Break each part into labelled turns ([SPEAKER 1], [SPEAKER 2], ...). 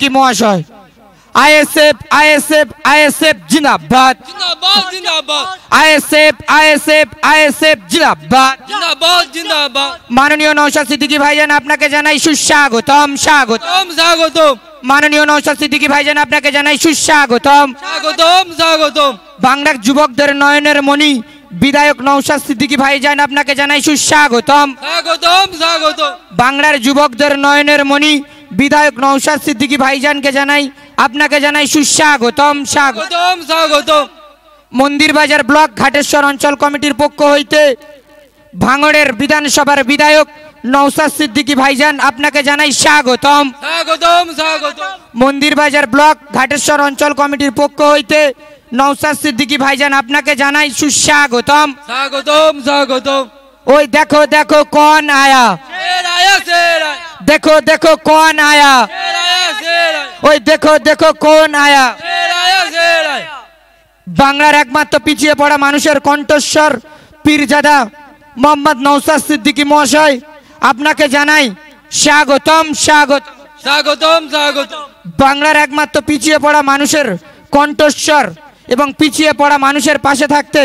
[SPEAKER 1] সিদ্দিকী মহাশয়। ISF ISF ISF জিন্দাবাদ
[SPEAKER 2] জিন্দাবাদ জিন্দাবাদ
[SPEAKER 1] আইএসএফ আইএসএফ আইএসএফ জিন্দাবাদ
[SPEAKER 2] জিন্দাবাদ জিন্দাবাদ।
[SPEAKER 1] মাননীয় নওশাদ সিদ্দিকী ভাইজান আপনাকে জানাই সুস্বাগতম স্বাগতম।
[SPEAKER 2] স্বাগতম
[SPEAKER 1] মাননীয় নওশাদ সিদ্দিকী ভাইজান আপনাকে জানাই সুস্বাগতম
[SPEAKER 2] স্বাগতম স্বাগতম।
[SPEAKER 1] বাংলার যুবকদের নয়নের মণি বিধায়ক নওশাদ সিদ্দিকী ভাইজান আপনাকে জানাই সুস্বাগতম
[SPEAKER 2] স্বাগতম স্বাগতম।
[SPEAKER 1] বাংলার যুবকদের নয়নের মণি বিধায়ক নওশাদ সিদ্দিকী ভাইজানকে জানাই আপনাকে জানাই সুস্বাগতম
[SPEAKER 2] স্বাগতম স্বাগতম।
[SPEAKER 1] মন্দিরবাজার ব্লক ঘাটেশ্বর অঞ্চল কমিটির পক্ষ হইতে ভাঙড়ের বিধানসভার বিধায়ক নওশাদ সিদ্দিকী ভাইজান আপনাকে জানাই স্বাগতম
[SPEAKER 2] স্বাগতম স্বাগতম।
[SPEAKER 1] মন্দিরবাজার ব্লক ঘাটেশ্বর অঞ্চল কমিটির পক্ষ হইতে নওশাদ সিদ্দিকী ভাইজান আপনাকে জানাই সুস্বাগতম
[SPEAKER 2] স্বাগতম স্বাগতম।
[SPEAKER 1] ওই দেখো দেখো কौन आया,
[SPEAKER 2] शेर आया शेर आया
[SPEAKER 1] देखो देखो कौन आया,
[SPEAKER 2] शेर आया शेर आया
[SPEAKER 1] ওই দেখো দেখো कौन आया।
[SPEAKER 2] शेर आया शेर आया।
[SPEAKER 1] বাংলার একমাত্র পিছিয়ে পড়া মানুষের কণ্ঠস্বর পীরজাদা মোহাম্মদ নওশাদ সিদ্দিকী মহাশয় আপনাকে জানাই স্বাগতম স্বাগত।
[SPEAKER 2] স্বাগতম স্বাগতম।
[SPEAKER 1] বাংলার একমাত্র পিছিয়ে পড়া মানুষের কণ্ঠস্বর এবং পিছিয়ে পড়া মানুষের পাশে থাকতে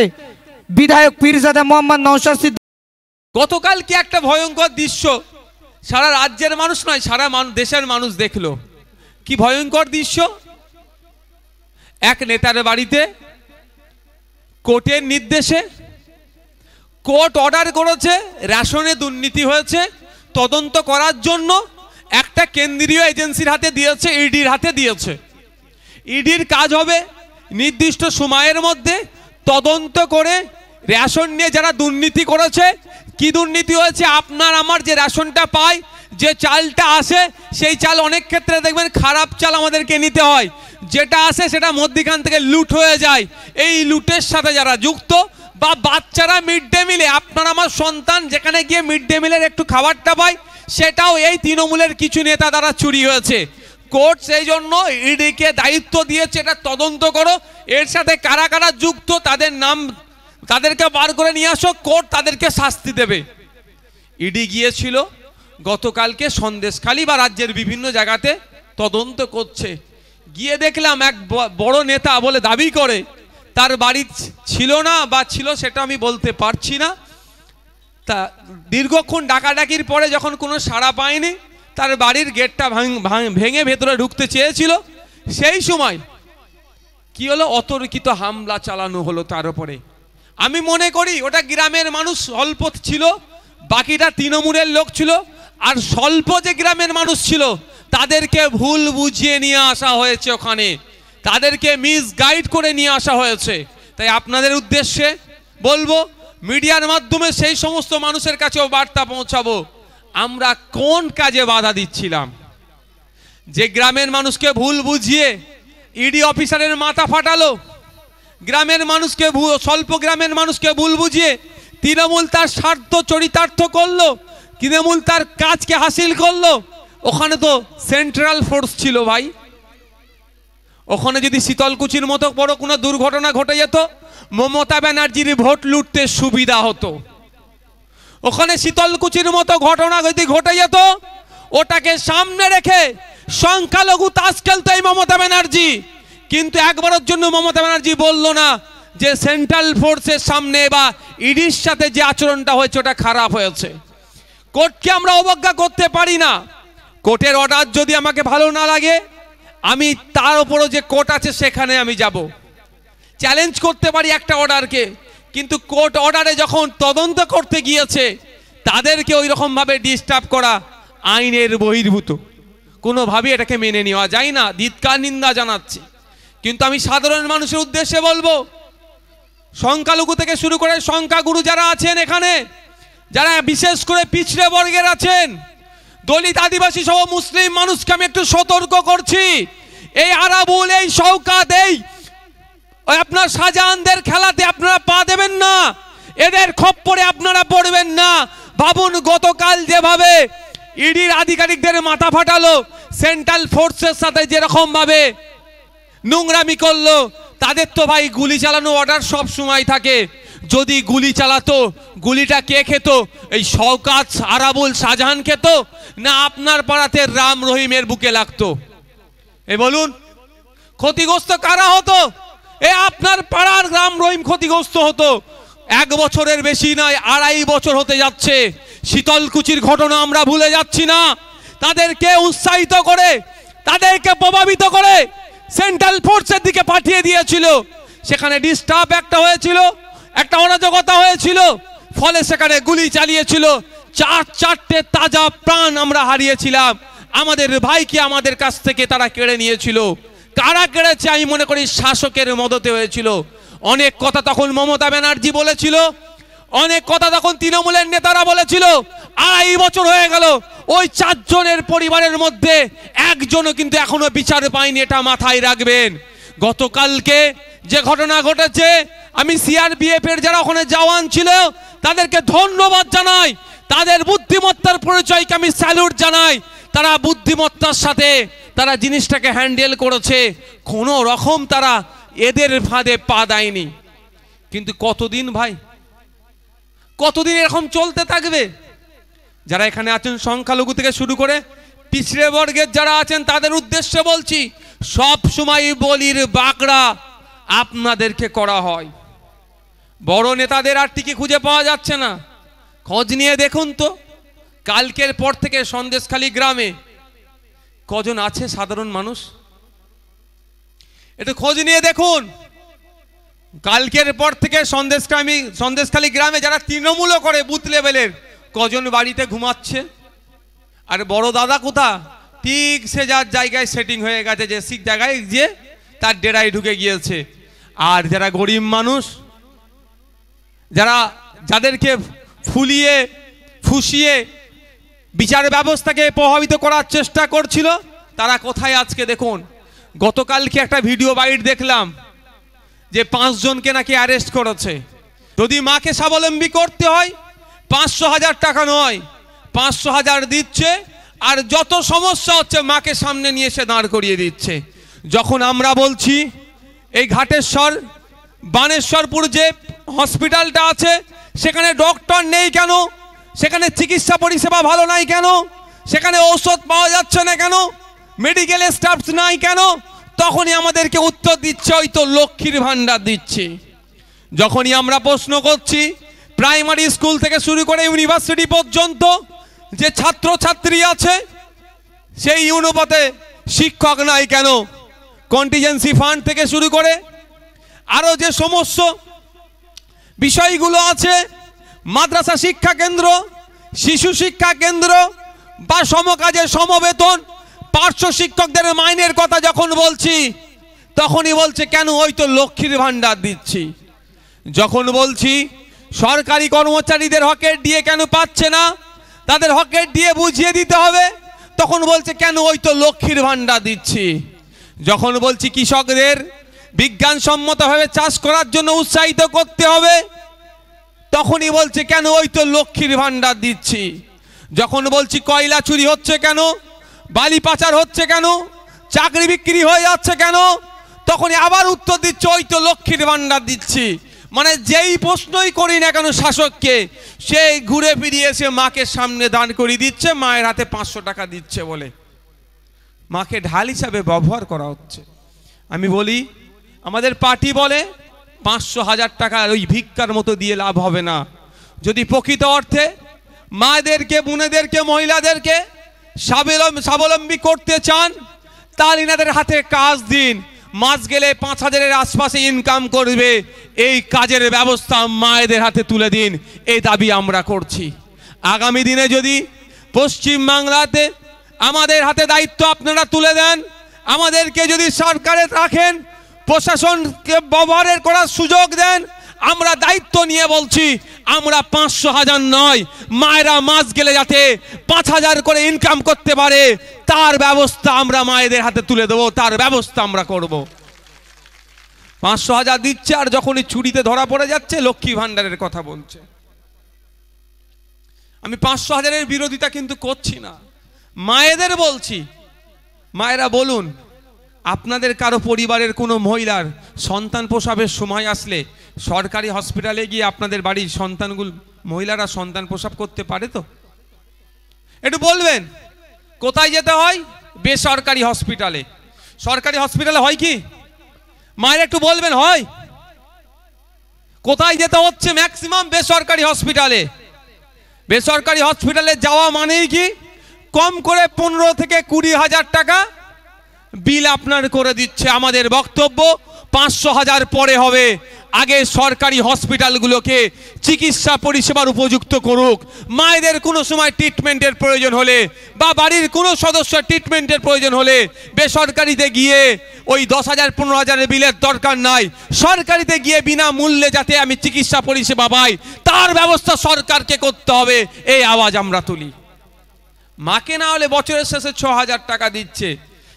[SPEAKER 1] বিধায়ক পীরজাদা মোহাম্মদ নওশাদ সিদ্দিকী।
[SPEAKER 2] গতকাল কি একটা ভয়ঙ্কর দৃশ্য সারা রাজ্যের মানুষ নয় সারা দেশের মানুষ দেখলো। কি ভয়ঙ্কর দৃশ্য! এক নেতার বাড়িতে কোর্টের নির্দেশে কোর্ট অর্ডার করেছে, রেশনে দুর্নীতি হয়েছে তদন্ত করার জন্য একটা কেন্দ্রীয় এজেন্সির হাতে দিয়েছে, ইডির হাতে দিয়েছে। ইডির কাজ হবে নির্দিষ্ট সময়ের মধ্যে তদন্ত করে রেশন নিয়ে যারা দুর্নীতি করেছে, কি দুর্নীতি হয়েছে, আপনার আমার যে রেশনটা পাই, যে চালটা আসে সেই চাল অনেক ক্ষেত্রে দেখবেন খারাপ চাল আমাদেরকে নিতে হয়, যেটা আসে সেটা মধ্যখান থেকে লুট হয়ে যায়। এই লুটের সাথে যারা যুক্ত বা বাচ্চারা মিড ডে মিলে, আপনার আমার সন্তান যেখানে গিয়ে মিড ডে মিলের একটু খাবারটা পায়, সেটাও এই তৃণমূলের কিছু নেতা দ্বারা চুরি হয়েছে। কোর্ট সেই জন্য ইডিকে দায়িত্ব দিয়েছে এটা তদন্ত করো, এর সাথে কারা কারা যুক্ত তাদের নাম তাদেরকে বার করে নিয়ে আসো, কোর্ট তাদেরকে শাস্তি দেবে। ইডি গিয়েছিল গতকালকে সন্দেশখালী বা রাজ্যের বিভিন্ন জায়গাতে তদন্ত করছে। গিয়ে দেখলাম এক বড় নেতা বলে দাবি করে, তার বাড়ি ছিল না বা ছিল সেটা আমি বলতে পারছি না, তা দীর্ঘক্ষণ ডাকাডাকির পরে যখন কোনো সাড়া পায়নি, তার বাড়ির গেটটা ভেঙে ভেতরে ঢুকতে চেয়েছিল। সেই সময় কি হলো, অতর্কিত হামলা চালানো হলো তার উপরে। আমি মনে করি ওটা গ্রামের মানুষ অল্প ছিল, বাকিটা তৃণমূলের লোক ছিল, আর স্বল্প যে গ্রামের মানুষ ছিল তাদেরকে ভুল বুঝিয়ে নিয়ে আসা হয়েছে, ওখানে তাদেরকে মিসগাইড করে নিয়ে আসা হয়েছে। তাই আপনাদের উদ্দেশ্যে বলবো, মিডিয়ার মাধ্যমে সেই সমস্ত মানুষের কাছেও বার্তা পৌঁছাবো, আমরা কোন কাজে বাধা দিচ্ছিলাম। যে গ্রামের মানুষকে ভুল বুঝিয়ে ইডি অফিসারের মাথা ফাটালো, গ্রামের মানুষকে স্বল্প গ্রামের মানুষকে ভুল বুঝিয়ে তৃণমূল তার স্বার্থ চরিতার্থ করলো, তৃণমূল তার কাজকে হাসিল করলো। ওখানে তো সেন্ট্রাল ফোর্স ছিল ভাই, ওখানে যদি শীতলকুচির মতো বড় কোনো দুর্ঘটনা ঘটে যেত, মমতা ব্যানার্জির ভোট লুটতে সুবিধা হতো। ওখানে শীতলকুচির মতো ঘটনা যদি ঘটে যেত, ওটাকে সামনে রেখে সংখ্যালঘু তাস খেলতো এই মমতা ব্যানার্জি। কিন্তু একবারের জন্য মমতা ব্যানার্জি বলল না যে সেন্ট্রাল ফোর্সের সামনে বা ইডির সাথে যে আচরণটা হয়েছে ওটা খারাপ হয়েছে। কোর্টকে আমরা অবজ্ঞা করতে পারি না। কোর্টের অর্ডার যদি আমাকে ভালো না লাগে, আমি তার উপরও যে কোর্ট আছে সেখানে আমি যাব, চ্যালেঞ্জ করতে পারি একটা অর্ডারকে। কিন্তু কোর্ট অর্ডারে যখন তদন্ত করতে গিয়েছে, তাদেরকে ওই রকমভাবে ডিস্টার্ব করা আইনের বহির্ভূত, কোনোভাবেই এটাকে মেনে নেওয়া যায় না। ধিক্কার নিন্দা জানাচ্ছি। কিন্তু আমি সাধারণ মানুষের উদ্দেশ্যে বলবো, সংখ্যালঘু থেকে শুরু করে সংখ্যাগুরু যারা আছেন এখানে, যারা বিশেষ করে পিছড়ে বর্গের আছেন, দলিত আদিবাসী সহ মুসলিম মানুষকে আমি একটু সতর্ক করছি, এই আরাবুল, এই শওকাত, এই আপনার শাহজাহানদের খেলাতে আপনারা পা দেবেন না, এদের খপ্পরে আপনারা পড়বেন না। ভাবুন গতকাল যেভাবে ইডির আধিকারিকদের মাথা ফাটালো, সেন্ট্রাল ফোর্সের সাথে যেরকম ভাবে নোংরামি করলো, তাদের তো ভাই গুলি চালানো অর্ডার সব সময় থাকে। যদি গুলি চালাতো, গুলিটা কে খেত? এই শওকাত, আরাবুল, শাহজাহান খেত, না আপনার পাড়াতে রাম রহিমের বুকে লাগতো? এই বলুন ক্ষতিগ্রস্ত কারা হতো? এ আপনার পাড়ার গ্রাম রহিম ক্ষতিগ্রস্ত হতো। 1 বছরের বেশি নয়, 2.5 বছর হতে যাচ্ছে। শীতলকুচির ঘটনা আমরা ভুলে যাচ্ছি না। তাদেরকে উৎসাহিত করে, তাদেরকে প্রভাবিত করে সেন্ট্রাল ফোর্সের দিকে পাঠিয়ে দিয়েছিল। সেখানে ডিস্টার্ব একটা হয়েছিল, একটা অরাজকতা হয়েছিল, ফলে সেখানে গুলি চালিয়েছিল। 4-4টে তাজা প্রাণ আমরা হারিয়েছিলাম। আমাদের ভাইকে আমাদের কাছ থেকে তারা কেড়ে নিয়েছিল। কারা কেড়েছে? আমি মনে করি শাসকের মদতে হয়েছিল। অনেক কথা তখন মমতা ব্যানার্জি বলেছিল, অনেক কথা তখন তৃণমূলের নেতারা বলেছিল। 2.5 বছর হয়ে গেল, ওই 4 জনের পরিবারের মধ্যে একজনও কিন্তু এখনো বিচার পায়নি, এটা মাথায় রাখবেন। গতকালকে যে ঘটনা ঘটেছে, আমি সিআরপিএফ এর যারা ওখানে জওয়ান ছিল তাদেরকে ধন্যবাদ জানাই, তাদের বুদ্ধিমত্তার পরিচয়কে আমি স্যালুট জানাই। তারা বুদ্ধিমত্তার সাথে তারা জিনিসটাকে হ্যান্ডেল করেছে, কোনো রকম তারা এদের ফাঁদে পা দেয়নি। কিন্তু কতদিন ভাই, কতদিন এরকম চলতে থাকবে? যারা এখানে আছেন সংখ্যালঘু থেকে শুরু করে পিছড়ে বর্গের যারা আছেন তাদের উদ্দেশ্যে বলছি, সব সময় বলির বাকড়া আপনাদেরকে করা হয়। বড় নেতাদের আর টিকে খুঁজে পাওয়া যাচ্ছে না। খোঁজ নিয়ে দেখুন তো, কালকের পর থেকে সন্দেশখালী গ্রামে কজন আছে সাধারণ মানুষ? একটু খোঁজ নিয়ে দেখুন। কালকের পর থেকে সন্দেশখালী গ্রামে যারা তৃণমূলও করে বুথ লেভেলের, কজন বাড়িতে ঘুমাচ্ছে? আর বড় দাদা কোথা? ঠিক সে যার জায়গায় সেটিং হয়ে গেছে, যে ঠিক জায়গায় যে তার ডেরায় ঢুকে গিয়েছে। আর যারা গরিব মানুষ, যাদেরকে ফুলিয়ে ফুসিয়ে বিচার ব্যবস্থাকে প্রভাবিত করার চেষ্টা করছিল, তারা কোথায় আজকে দেখুন। গতকালকে একটা ভিডিও বাইট দেখলাম যে 5 জনকে নাকি অ্যারেস্ট করেছে। যদি মাকে স্বাবলম্বী করতে হয় 500,000 টাকা নয়, 500,000 দিচ্ছে, আর যত সমস্যা হচ্ছে মাকে সামনে নিয়ে এসে দাঁড় করিয়ে দিচ্ছে। যখন আমরা বলছি এই ঘাটেশ্বর বানেশ্বরপুর যে হসপিটালটা আছে সেখানে ডক্টর নেই কেন, সেখানে চিকিৎসা পরিষেবা ভালো নাই কেন, সেখানে ঔষধ পাওয়া যাচ্ছে না কেন, মেডিকেল স্টাফ নাই কেন, তখনই আমাদেরকে উত্তর দিচ্ছে ওই তো লক্ষ্মীর ভান্ডার দিচ্ছে। যখনই আমরা প্রশ্ন করছি প্রাইমারি স্কুল থেকে শুরু করে ইউনিভার্সিটি পর্যন্ত যে ছাত্রছাত্রী আছে সেই অনুপাতে শিক্ষক নাই কেন, কন্টিজেন্সি ফান্ড থেকে শুরু করে আরো যে সমস্ত বিষয়গুলো আছে, মাদ্রাসা শিক্ষা কেন্দ্র, শিশু শিক্ষা কেন্দ্র বা সমকাজের সমবেতন, পার্শ্ব শিক্ষকদের মাইনের কথা যখন বলছি তখনই বলছে কেন ওই তো লক্ষ্মীর ভান্ডার দিচ্ছি। যখন বলছি সরকারি কর্মচারীদের হকের দিয়ে কেন পাচ্ছে না, তাদের হকের দিয়ে বুঝিয়ে দিতে হবে, তখন বলছে কেন ওই তো লক্ষ্মীর ভান্ডার দিচ্ছি। যখন বলছি কৃষকদের বিজ্ঞানসম্মতভাবে চাষ করার জন্য উৎসাহিত করতে হবে, তখনই বলছে কেন ওই তো লক্ষ্মীর ভান্ডার দিচ্ছি। যখন বলছি কয়লা চুরি হচ্ছে কেন, বালি পাচার হচ্ছে কেন, চাকরি বিক্রি হয়ে যাচ্ছে কেন, তখনই আবার উত্তর দিচ্ছে ওই তো লক্ষ্মীর ভান্ডার দিচ্ছি। মানে যেই প্রশ্নই করি না কেন শাসককে, সেই ঘুরে ফিরিয়ে এসে মাকে সামনে দাঁড় করিয়ে দিচ্ছে, মায়ের হাতে 500 টাকা দিচ্ছে বলে মাকে ঢাল হিসাবে ব্যবহার করা হচ্ছে। আমি বলি আমাদের পার্টি বলে 500,000 টাকা ওই ভিক্ষার মতো দিয়ে লাভ হবে না। যদি প্রকৃত অর্থে মায়েদেরকে, বোনেদেরকে, মহিলাদেরকে স্বাবলম্বী করতে চান তাহলে এনাদের হাতে কাজ দিন। মাস গেলে 5,000-এর আশপাশে ইনকাম করবে, এই কাজের ব্যবস্থা মায়েদের হাতে তুলে দিন, এই দাবি আমরা করছি। আগামী দিনে যদি পশ্চিম বাংলাতে আমাদের হাতে দায়িত্ব আপনারা তুলে দেন, আমাদেরকে যদি সরকারে রাখেন, প্রশাসনকে ব্যবহারের করার সুযোগ দেন, আমরা দায়িত্ব নিয়ে বলছি আমরা 500,000 নয়, মায়েরা মাস গেলে যাতে 5,000 করে ইনকাম করতে পারে তার ব্যবস্থা আমরা মায়েদের হাতে তুলে দেবো, তার ব্যবস্থা আমরা করব। 500,000 দিচ্ছে আর যখনই চুরিতে ধরা পড়ে যাচ্ছে লক্ষ্মী ভান্ডারের কথা বলছে। আমি 500,000-এর বিরোধিতা কিন্তু করছি না, মায়েদের বলছি। মায়েরা বলুন, আপনাদের কারো পরিবারের কোনো মহিলার সন্তান প্রসবের সময় আসলে সরকারি হসপিটালে গিয়ে আপনাদের বাড়ির সন্তানগুলো মহিলারা সন্তান প্রসব করতে পারে তো? একটু বলবেন কোথায় যেতে হয়? বেসরকারি হসপিটালে। সরকারি হসপিটালে হয় কি? মায়ের একটু বলবেন হয়? কোথায় যেতে হচ্ছে? ম্যাক্সিমাম বেসরকারি হসপিটালে। বেসরকারি হসপিটালে যাওয়া মানেই কি কম করে 15 থেকে 20,000 টাকা বিল আপনার করে দিচ্ছে। আমাদের বক্তব্য 500,000 পরে হবে। আগে সরকারি হসপিটালগুলোকে চিকিৎসা পরিষেবার উপযুক্ত করুক। মায়েদের কোনো সময় ট্রিটমেন্টের প্রয়োজন হলে বা বাড়ির কোনো সদস্যের ট্রিটমেন্টের প্রয়োজন হলে বেসরকারিতে গিয়ে ওই 10,000 15,000 বিলের দরকার নাই। সরকারিতে গিয়ে বিনামূল্যে যাতে আমি চিকিৎসা পরিষেবা পাই তার ব্যবস্থা সরকারকে করতে হবে, এই আওয়াজ আমরা তুলি। মাকে না হলে বছরের শেষে 6,000 টাকা দিচ্ছে,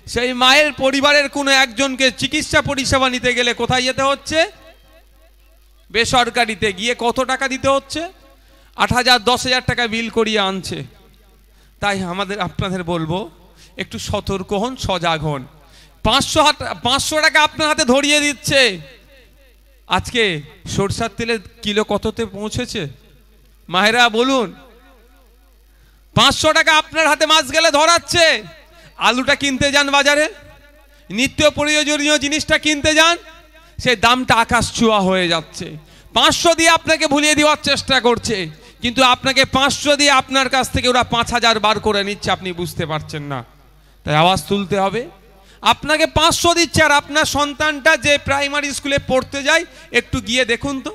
[SPEAKER 2] সেই মায়ের পরিবারের কোনো একজনকে চিকিৎসা পরিষেবা নিতে গেলে কোথায় যেতে হচ্ছে? বেসরকারিতে গিয়ে কত টাকা দিতে হচ্ছে? 8,000 10,000 টাকা বিল করিয়ে আনছে। তাই আপনাদের বলবো একটু সতর্ক হন, সজাগ হন। 500 টাকা আপনার হাতে ধরিয়ে দিচ্ছে। আজকে সরষের তেলের কিলো কততে পৌঁছেছে মায়েরা বলুন? 500 টাকা আপনার হাতে মাস গেলে ধরাচ্ছে। আলুটা কিনতে যান বাজারে, নিত্য প্রয়োজনীয় জিনিসটা কিনতে যান, সেই দামটা আকাশ ছোঁয়া হয়ে যাচ্ছে। 500 দিয়ে আপনাকে ভুলিয়ে দেওয়ার চেষ্টা করছে, কিন্তু আপনাকে 500 দিয়ে আপনার কাছ থেকে ওরা 5,000 বার করে নিচ্ছে, আপনি বুঝতে পারছেন না। তাই আওয়াজ তুলতে হবে। আপনাকে 500 দিচ্ছে আর আপনার সন্তানটা যে প্রাইমারি স্কুলে পড়তে যায় একটু গিয়ে দেখুন তো,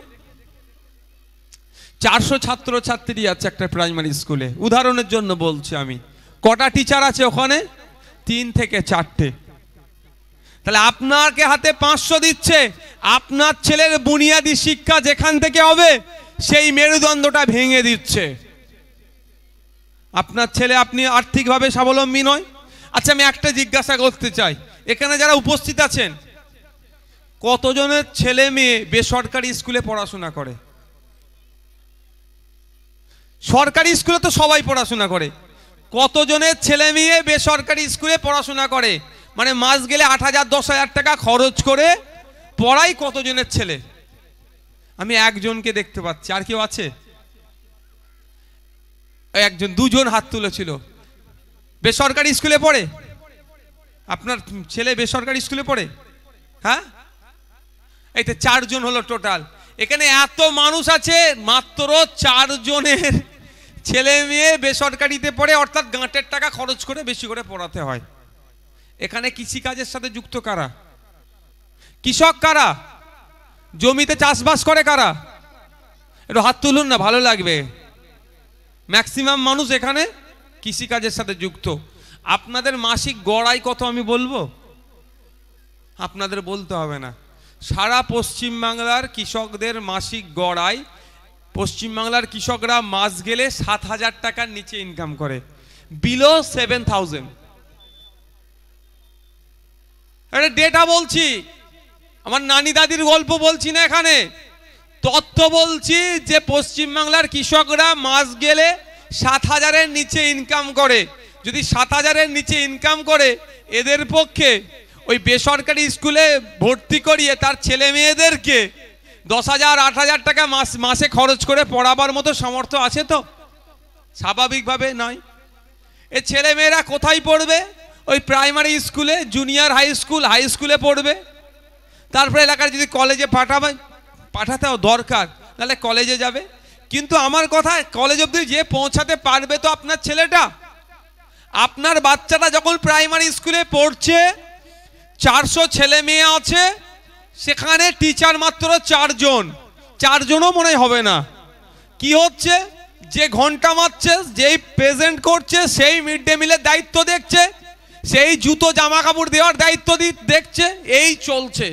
[SPEAKER 2] 400 ছাত্রছাত্রী আছে একটা প্রাইমারি স্কুলে। উদাহরণের জন্য বলছি আমি, কটা টিচার আছে ওখানে? 3 থেকে 4টে। তাহলে আপনাকে হাতে 500 দিচ্ছে, আপনার ছেলের বুনিয়াদী শিক্ষা যেখান থেকে হবে সেই মেরুদণ্ডটা ভেঙে দিচ্ছে। আপনার ছেলে আপনি আর্থিকভাবে স্বাবলম্বী নয়। আচ্ছা, আমি একটা জিজ্ঞাসা করতে চাই, এখানে যারা উপস্থিত আছেন কতজনের ছেলে মেয়ে বেসরকারি স্কুলে পড়াশোনা করে? সরকারি স্কুলে তো সবাই পড়াশোনা করে। কতজনের ছেলে মেয়ে বেসরকারি স্কুলে পড়াশোনা করে? মানে মাস গেলে 8,000 10,000 টাকা খরচ করে পড়াই কতজনের ছেলে? আমি একজনকে দেখতে পাচ্ছি। আর কেউ আছে? একজন, দুজন হাত তুলেছিল। বেসরকারি স্কুলে পড়ে? আপনার ছেলে বেসরকারি স্কুলে পড়ে? হ্যাঁ, এই তো 4 জন হলো টোটাল। এখানে এত মানুষ আছে, মাত্র 4 জনের ছেলে মেয়ে বেসরকারিতে পড়ে, অর্থাৎ গাঁটের টাকা খরচ করে বেশি করে পড়াতে হয়। এখানে কৃষিকাজের সাথে যুক্ত কারা? কৃষক কারা? জমিতে চাষবাস করে কারা? একটু হাত তুলুন না, ভালো লাগবে। ম্যাক্সিমাম মানুষ এখানে কৃষিকাজের সাথে যুক্ত। আপনাদের মাসিক গড় আয় কত আমি বলবো? আপনাদের বলতে হবে না। সারা পশ্চিমবাংলার কৃষকদের মাসিক গড় আয়, পশ্চিমবাংলার কৃষকরা মাস গেলে 7,000 টাকার নিচে ইনকাম করে, বিলো 7,000। এটা ডেটা বলছি, আমার নানি দাদির গল্প বলছি না, এখানে তথ্য বলছি যে পশ্চিমবাংলার কৃষকরা মাস গেলে 7,000-এর নিচে ইনকাম করে। যদি 7,000-এর নিচে ইনকাম করে, এদের পক্ষে ওই বেসরকারি স্কুলে ভর্তি করিয়ে তার ছেলে মেয়েদেরকে 10,000 8,000 টাকা মাসে খরচ করে পড়াবার মতো সামর্থ্য আছে তো? স্বাভাবিকভাবে নয়। এ ছেলে মেয়েরা কোথায় পড়বে? ওই প্রাইমারি স্কুলে, জুনিয়র হাই স্কুলে পড়বে। তারপরে এলাকার যদি কলেজে পাঠাতেও দরকার, তাহলে কলেজে যাবে। কিন্তু আমার কথা, কলেজ অবধি যে পৌঁছাতে পারবে তো আপনার ছেলেটা। আপনার বাচ্চাটা যখন প্রাইমারি স্কুলে পড়ছে, 400 ছেলে মেয়ে আছে, সেখানে টিচার মাত্র 4 জন। 4 জনও মনে হবে না। কি হচ্ছে? যে ঘন্টা মারছে, যেই প্রেজেন্ট করছে, সেই মিড ডে মিলের দায়িত্ব দেখছে, সেই জুতো জামা কাপড় দেওয়ার দায়িত্ব দেখছে, এই চলছে।